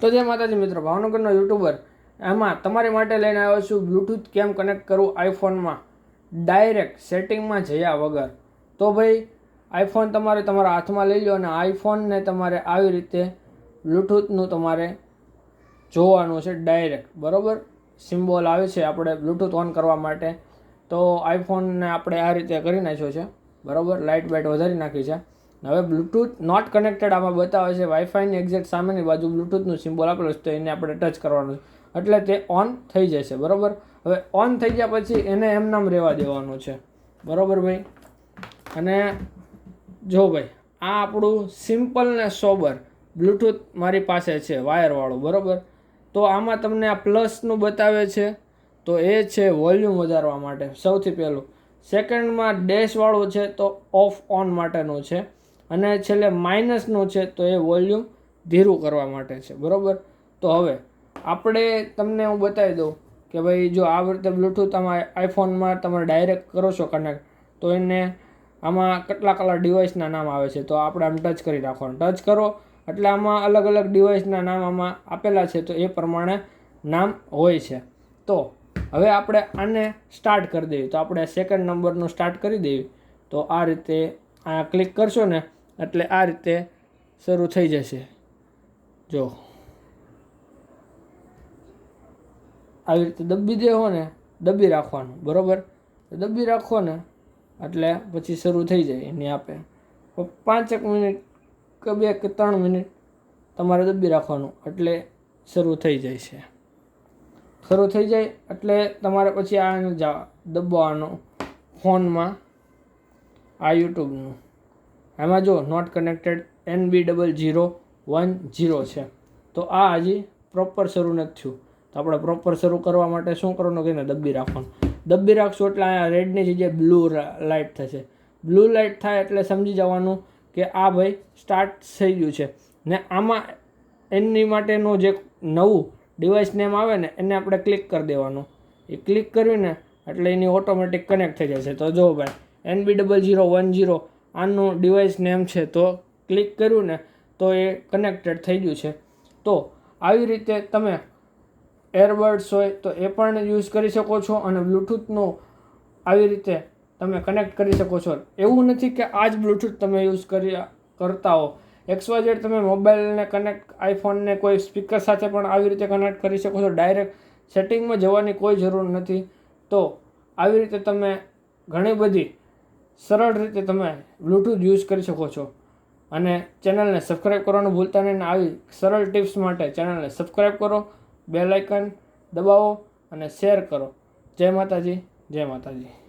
તો જય માતાજી મિત્રો, ભાવનગરનો યુટ્યુબર એમાં તમારી માટે લઈને આવ્યો છું બ્લૂટૂથ કેમ કનેક્ટ કરવું આઈફોનમાં ડાયરેક્ટ સેટિંગમાં જયા વગર. તો ભાઈ આઈફોન તમારા હાથમાં લઈ લો અને આઈફોનને તમારે આવી રીતે બ્લૂટૂથનું તમારે જોવાનું છે ડાયરેક્ટ, બરાબર. સિમ્બોલ આવે છે આપણે બ્લૂટૂથ ઓન કરવા માટે. તો આઈફોનને આપણે આ રીતે કરી નાખ્યો છે, બરાબર. લાઇટ બાઇટ વધારી નાખી છે. હવે બ્લૂટૂથ નોટ કનેક્ટેડ આમાં બતાવે છે. વાઈફાઈની એક્ઝેક્ટ સામેની બાજુ બ્લૂટૂથનું સિમ્બોલ આપેલું છે, તો એને આપણે ટચ કરવાનું છે એટલે તે ઓન થઈ જશે, બરાબર. હવે ઓન થઈ ગયા પછી એને એમનામ રહેવા દેવાનું છે, બરાબર ભાઈ. અને જો ભાઈ, આ આપણું સિમ્પલ ને સોબર બ્લૂટૂથ મારી પાસે છે વાયરવાળું, બરાબર. તો આમાં તમને આ પ્લસનું બતાવે છે, તો એ છે વોલ્યુમ વધારવા માટે સૌથી પહેલું. સેકન્ડમાં ડેશવાળું છે તો ઓફ ઓન માટેનું છે, અને છેલ્લે માઇનસનું છે તો એ વોલ્યુમ ધીરું કરવા માટે છે, બરાબર. તો હવે આપણે તમને હું બતાવી દઉં કે ભાઈ જો આ રીતે બ્લૂટૂથ આમાં આઈફોનમાં તમે ડાયરેક્ટ કરો છો કનેક્ટ, તો એને આમાં કેટલા ડિવાઇસના નામ આવે છે. તો આપણે આમ ટચ કરી રાખવાનું. ટચ કરો એટલે આમાં અલગ અલગ ડિવાઇસના નામ આમાં આપેલા છે, તો એ પ્રમાણે નામ હોય છે. તો હવે આપણે આને સ્ટાર્ટ કરી દઈએ. તો આપણે સેકન્ડ નંબરનું સ્ટાર્ટ કરી દઈએ. તો આ રીતે આ ક્લિક કરશો ને એટલે આ રીતે શરૂ થઈ જશે. જો આવી રીતે દબી દેવો ને, દબી રાખવાનું, બરાબર. દબી રાખો ને એટલે પછી શરૂ થઈ જાય એની આપે 5 મિનિટ કે 2 કે 3 મિનિટ તમારે દબી રાખવાનું એટલે શરૂ થઈ જાય છે. શરૂ થઈ જાય એટલે તમારે પછી આ દબાવવાનું ફોનમાં આ યુટ્યુબનું. એમાં જો નોટ કનેક્ટેડ NB0010 છે. તો આ હજી પ્રોપર શરૂ નથી થયું. તો આપણે પ્રોપર શરૂ કરવા માટે શું કરવાનું કે દબી રાખવાનું. દબી રાખશું એટલે અહીંયા રેડની જગ્યાએ બ્લુ લાઇટ થશે. બ્લુ લાઇટ થાય એટલે સમજી જવાનું કે આ ભાઈ સ્ટાર્ટ થઈ ગયું છે. ને આમાં એની માટેનું જે નવું ડિવાઇસ નેમ આવે ને એને આપણે ક્લિક કરી દેવાનું. એ ક્લિક કરવીને એટલે એની ઓટોમેટિક કનેક્ટ થઈ જશે. તો જો ભાઈ NB0010 આનું ડિવાઇસ નેમ છે, તો ક્લિક કર્યું ને તો એ કનેક્ટેડ થઈ ગયું છે. તો આવી રીતે તમે એરબડ્સ હોય તો એ પણ યુઝ કરી શકો છો, અને બ્લૂટૂથનું આવી રીતે તમે કનેક્ટ કરી શકો છો. એવું નથી કે આ જ બ્લૂટૂથ તમે યુઝ કરતા હો. XYZ તમે મોબાઈલને કનેક્ટ, આઈફોનને કોઈ સ્પીકર સાથે પણ આવી રીતે કનેક્ટ કરી શકો છો. ડાયરેક્ટ સેટિંગમાં જવાની કોઈ જરૂર નથી. તો આવી રીતે તમે ઘણી બધી સરળ રીતે તમે બ્લૂટૂથ યુઝ કરી શકો છો. અને ચેનલને સબસ્ક્રાઈબ કરવાનું ભૂલતા નહીં. આવી સરળ ટિપ્સ માટે ચેનલને સબસ્ક્રાઈબ કરો, બેલ આઇકન દબાવો અને શેર કરો. જય માતાજી, જય માતાજી.